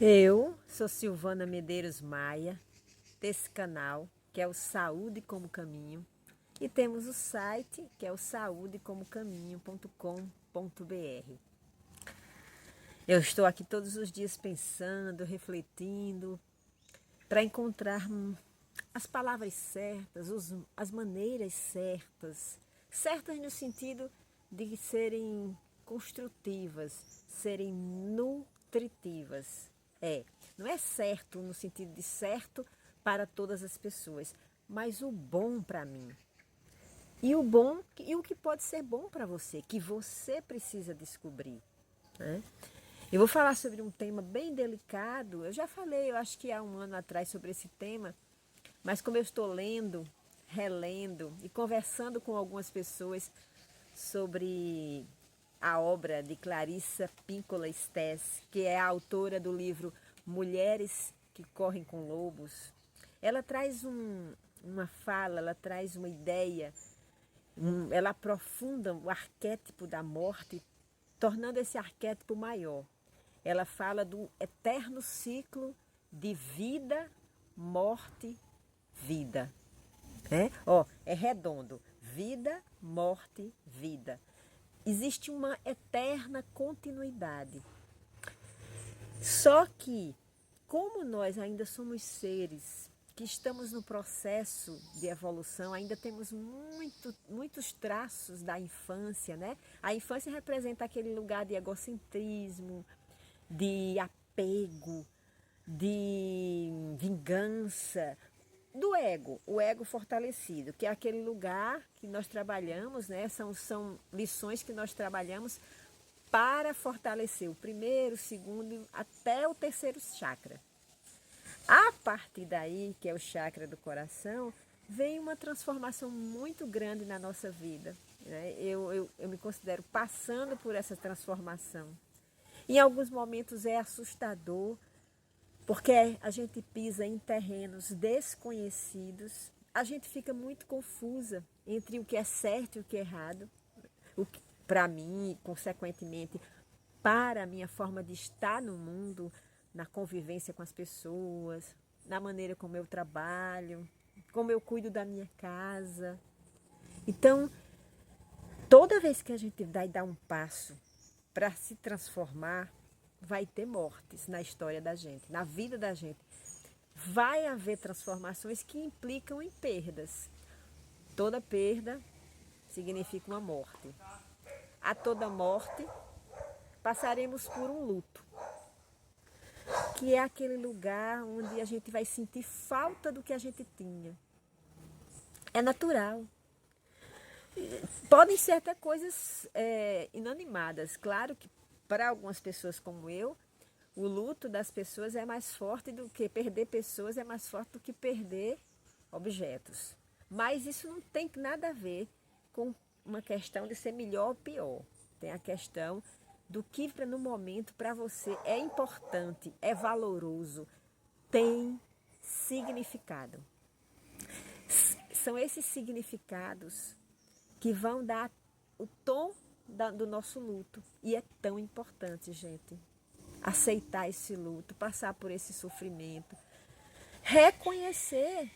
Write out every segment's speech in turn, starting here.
Eu sou Silvana Medeiros Maia, desse canal, que é o Saúde como Caminho, e temos o site, que é o saudecomocaminho.com.br. Eu estou aqui todos os dias pensando, refletindo, para encontrar as palavras certas, as maneiras certas, certas no sentido de serem construtivas, serem nutritivas. Não é certo no sentido de certo para todas as pessoas, mas o bom para mim. E o bom e o que pode ser bom para você, que você precisa descobrir, né? Eu vou falar sobre um tema bem delicado. Eu já falei, eu acho que há um ano atrás, sobre esse tema, mas como eu estou lendo, relendo e conversando com algumas pessoas sobre a obra de Clarissa Pinkola Estés, que é a autora do livro Mulheres que Correm com Lobos, ela traz uma fala, ela traz uma ideia, ela aprofunda o arquétipo da morte, tornando esse arquétipo maior. Ela fala do eterno ciclo de vida, morte, vida. É redondo. Vida, morte, vida. Existe uma eterna continuidade. Só que, como nós ainda somos seres que estamos no processo de evolução, ainda temos muitos traços da infância, né? A infância representa aquele lugar de egocentrismo, de apego, de vingança, do ego, o ego fortalecido, que é aquele lugar que nós trabalhamos, né? São lições que nós trabalhamos para fortalecer o primeiro, o segundo, até o terceiro chakra. A partir daí, que é o chakra do coração, vem uma transformação muito grande na nossa vida, né? Eu me considero passando por essa transformação. Em alguns momentos é assustador, porque a gente pisa em terrenos desconhecidos, a gente fica muito confusa entre o que é certo e o que é errado. Para mim, consequentemente, para a minha forma de estar no mundo, na convivência com as pessoas, na maneira como eu trabalho, como eu cuido da minha casa. Então, toda vez que a gente vai dar um passo para se transformar, vai ter mortes na história da gente, na vida da gente. Vai haver transformações que implicam em perdas. Toda perda significa uma morte. A toda morte, passaremos por um luto, que é aquele lugar onde a gente vai sentir falta do que a gente tinha. É natural. Podem ser até coisas inanimadas. Claro que para algumas pessoas como eu, o luto das pessoas é mais forte do que perder pessoas, é mais forte do que perder objetos. Mas isso não tem nada a ver com uma questão de ser melhor ou pior. Tem a questão do que no momento para você é importante, é valoroso, tem significado. São esses significados que vão dar o tom do nosso luto. E é tão importante, gente, aceitar esse luto, passar por esse sofrimento, reconhecer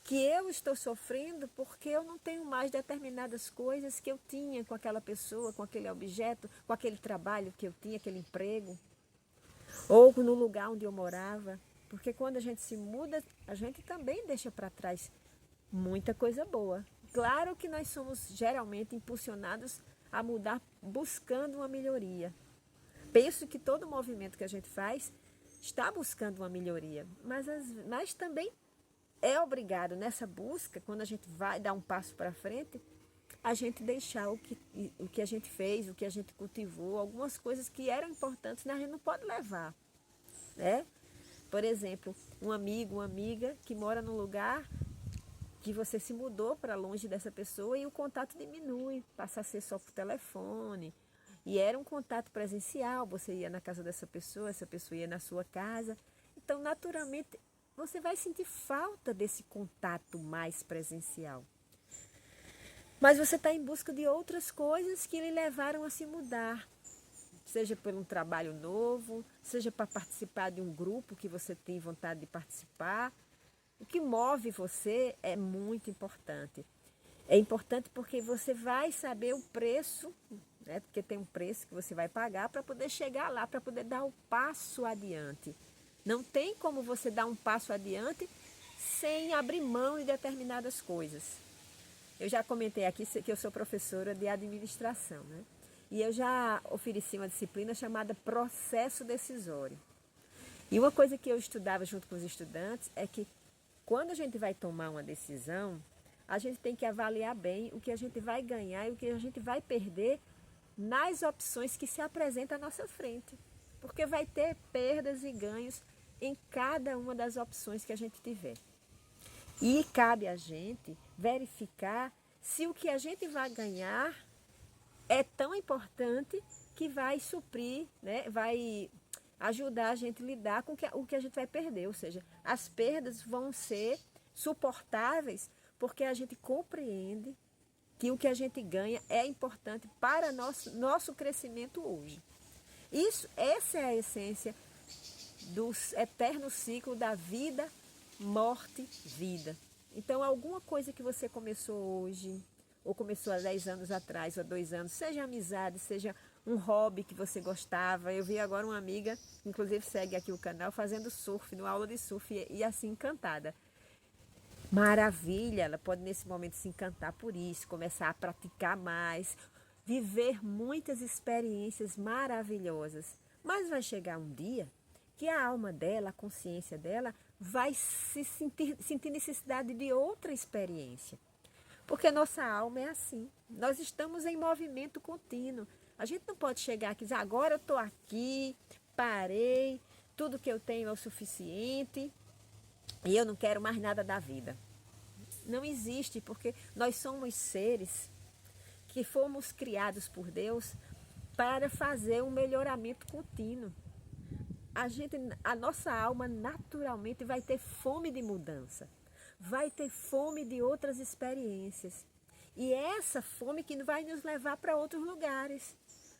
que eu estou sofrendo porque eu não tenho mais determinadas coisas que eu tinha com aquela pessoa, com aquele objeto, com aquele trabalho que eu tinha, aquele emprego, ou no lugar onde eu morava. Porque quando a gente se muda, a gente também deixa para trás muita coisa boa. Claro que nós somos geralmente impulsionados a mudar buscando uma melhoria. Penso que todo movimento que a gente faz está buscando uma melhoria, mas também é obrigado nessa busca, quando a gente vai dar um passo para frente, a gente deixar o que a gente fez, o que a gente cultivou, algumas coisas que eram importantes, né, a gente não pode levar, né? Por exemplo, um amigo, uma amiga que mora num lugar que você se mudou para longe dessa pessoa e o contato diminui, passa a ser só por telefone. E era um contato presencial, você ia na casa dessa pessoa, essa pessoa ia na sua casa. Então, naturalmente, você vai sentir falta desse contato mais presencial. Mas você está em busca de outras coisas que lhe levaram a se mudar. seja por um trabalho novo, seja para participar de um grupo que você tem vontade de participar. O que move você é muito importante. É importante porque você vai saber o preço, né? Porque tem um preço que você vai pagar para poder chegar lá, para poder dar o passo adiante. Não tem como você dar um passo adiante sem abrir mão de determinadas coisas. Eu já comentei aqui que eu sou professora de administração, né? E eu já ofereci uma disciplina chamada processo decisório. E uma coisa que eu estudava junto com os estudantes é que quando a gente vai tomar uma decisão, a gente tem que avaliar bem o que a gente vai ganhar e o que a gente vai perder nas opções que se apresentam à nossa frente. Porque vai ter perdas e ganhos em cada uma das opções que a gente tiver. E cabe a gente verificar se o que a gente vai ganhar é tão importante que vai suprir, né, vai ajudar a gente a lidar com o que a gente vai perder. Ou seja, as perdas vão ser suportáveis porque a gente compreende que o que a gente ganha é importante para nosso crescimento hoje. Essa é a essência do eterno ciclo da vida, morte, vida. Então, alguma coisa que você começou hoje, ou começou há 10 anos atrás, ou há 2 anos, seja amizade, seja um hobby que você gostava. Eu vi agora uma amiga, inclusive segue aqui o canal, fazendo surf, numa aula de surf, e assim, encantada. Maravilha, ela pode nesse momento se encantar por isso, começar a praticar mais, viver muitas experiências maravilhosas. Mas vai chegar um dia que a alma dela, a consciência dela, vai sentir necessidade de outra experiência. Porque nossa alma é assim, nós estamos em movimento contínuo. A gente não pode chegar aqui e dizer, agora eu estou aqui, parei, tudo que eu tenho é o suficiente e eu não quero mais nada da vida. Não existe, porque nós somos seres que fomos criados por Deus para fazer um melhoramento contínuo. A nossa alma naturalmente vai ter fome de mudança, vai ter fome de outras experiências. E é essa fome que vai nos levar para outros lugares,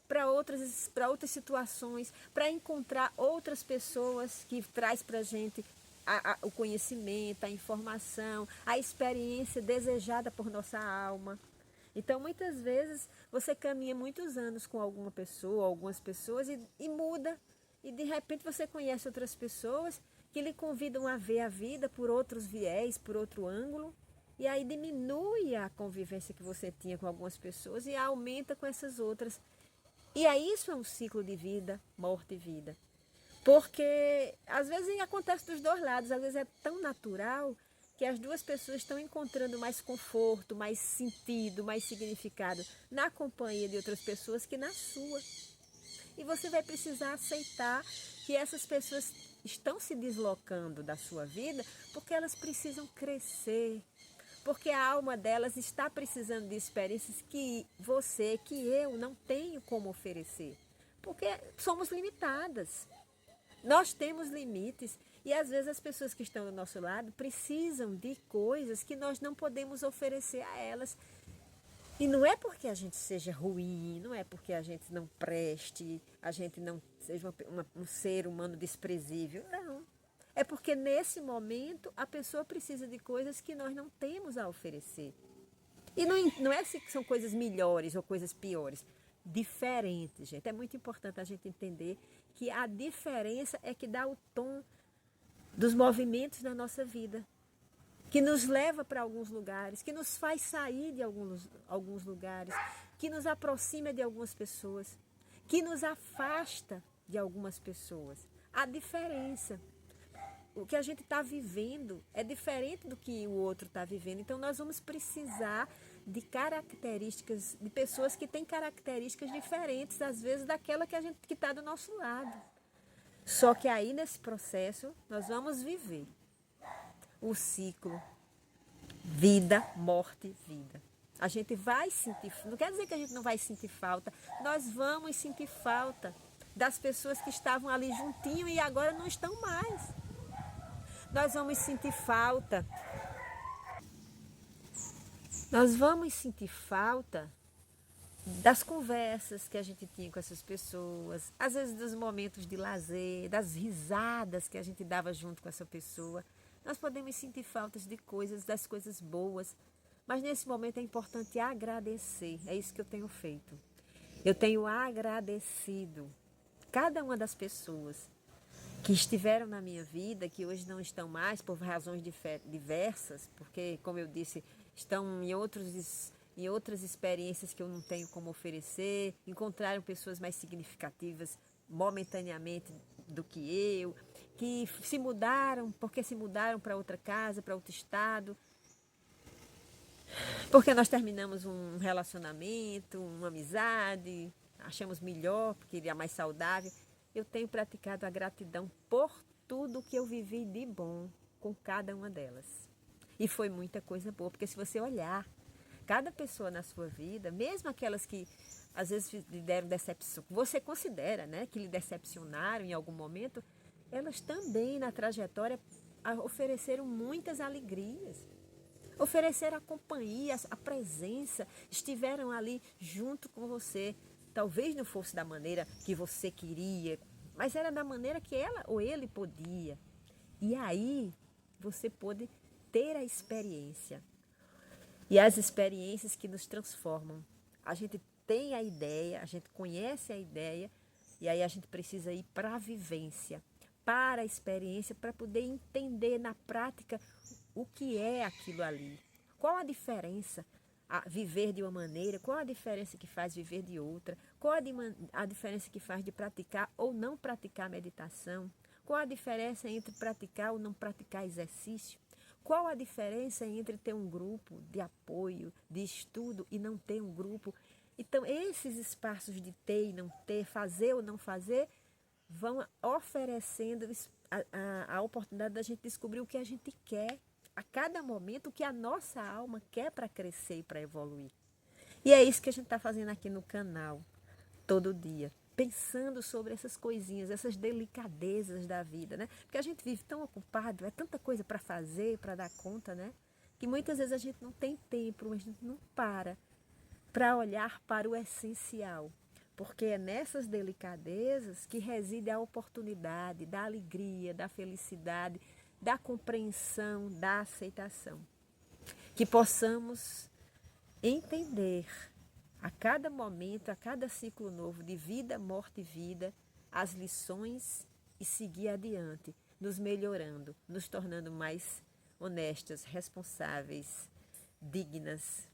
para outras situações, para encontrar outras pessoas que traz para a gente o conhecimento, a informação, a experiência desejada por nossa alma. Então, muitas vezes, você caminha muitos anos com alguma pessoa, algumas pessoas e muda. E, de repente, você conhece outras pessoas que lhe convidam a ver a vida por outros viés, por outro ângulo. E aí diminui a convivência que você tinha com algumas pessoas e aumenta com essas outras. E aí isso é um ciclo de vida, morte e vida. Porque às vezes acontece dos dois lados, às vezes é tão natural que as duas pessoas estão encontrando mais conforto, mais sentido, mais significado na companhia de outras pessoas que na sua. E você vai precisar aceitar que essas pessoas estão se deslocando da sua vida porque elas precisam crescer, porque a alma delas está precisando de experiências que você, que eu não tenho como oferecer, porque somos limitadas. Nós temos limites e às vezes as pessoas que estão do nosso lado precisam de coisas que nós não podemos oferecer a elas. E não é porque a gente seja ruim, não é porque a gente não preste, a gente não seja um ser humano desprezível, não. É porque nesse momento a pessoa precisa de coisas que nós não temos a oferecer. E não é se são coisas melhores ou coisas piores, diferentes, gente. É muito importante a gente entender que a diferença é que dá o tom dos movimentos na nossa vida, que nos leva para alguns lugares, que nos faz sair de alguns lugares, que nos aproxima de algumas pessoas, que nos afasta de algumas pessoas. A diferença. O que a gente está vivendo é diferente do que o outro está vivendo. Então, nós vamos precisar de características, de pessoas que têm características diferentes, às vezes, daquela que está do nosso lado. Só que aí, nesse processo, nós vamos viver o ciclo vida, morte, vida. A gente vai sentir, não quer dizer que a gente não vai sentir falta, nós vamos sentir falta das pessoas que estavam ali juntinho e agora não estão mais. Nós vamos sentir falta. Nós vamos sentir falta das conversas que a gente tinha com essas pessoas, às vezes dos momentos de lazer, das risadas que a gente dava junto com essa pessoa. Nós podemos sentir faltas de coisas, das coisas boas, mas nesse momento é importante agradecer. É isso que eu tenho feito. Eu tenho agradecido cada uma das pessoas que estiveram na minha vida, que hoje não estão mais por razões diversas, porque, como eu disse, estão em outras experiências que eu não tenho como oferecer, encontraram pessoas mais significativas momentaneamente do que eu, que se mudaram, porque se mudaram para outra casa, para outro estado, porque nós terminamos um relacionamento, uma amizade, achamos melhor, porque iria mais saudável. Eu tenho praticado a gratidão por tudo que eu vivi de bom com cada uma delas. E foi muita coisa boa, porque se você olhar, cada pessoa na sua vida, mesmo aquelas que às vezes lhe deram decepção, você considera, né, que lhe decepcionaram em algum momento, elas também na trajetória ofereceram muitas alegrias. Ofereceram a companhia, a presença, estiveram ali junto com você. Talvez não fosse da maneira que você queria, mas era da maneira que ela ou ele podia. E aí você pôde ter a experiência. E as experiências que nos transformam. A gente tem a ideia, a gente conhece a ideia, e aí a gente precisa ir para a vivência, para a experiência, para poder entender na prática o que é aquilo ali. Qual a diferença a viver de uma maneira, qual a diferença que faz viver de outra, qual a diferença que faz de praticar ou não praticar meditação, qual a diferença entre praticar ou não praticar exercício, qual a diferença entre ter um grupo de apoio, de estudo e não ter um grupo. Então, esses espaços de ter e não ter, fazer ou não fazer, vão oferecendo a oportunidade da gente descobrir o que a gente quer a cada momento, o que a nossa alma quer para crescer e para evoluir. E é isso que a gente está fazendo aqui no canal, todo dia, pensando sobre essas coisinhas, essas delicadezas da vida, né? Porque a gente vive tão ocupado, é tanta coisa para fazer, para dar conta, né? Que muitas vezes a gente não tem tempo, a gente não para olhar para o essencial. Porque é nessas delicadezas que reside a oportunidade da alegria, da felicidade, da compreensão, da aceitação. Que possamos entender a cada momento, a cada ciclo novo de vida, morte e vida, as lições e seguir adiante, nos melhorando, nos tornando mais honestas, responsáveis, dignas,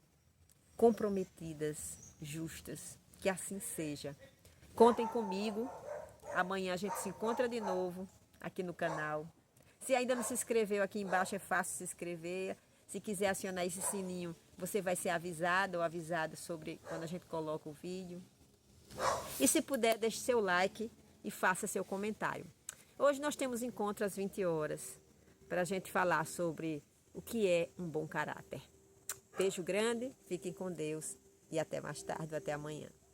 comprometidas, justas. Que assim seja. Contem comigo. Amanhã a gente se encontra de novo aqui no canal. Se ainda não se inscreveu, aqui embaixo é fácil se inscrever. Se quiser acionar esse sininho, você vai ser avisado ou avisado sobre quando a gente coloca o vídeo. E se puder, deixe seu like e faça seu comentário. Hoje nós temos encontro às 20 horas para a gente falar sobre o que é um bom caráter. Beijo grande, fiquem com Deus e até mais tarde, até amanhã.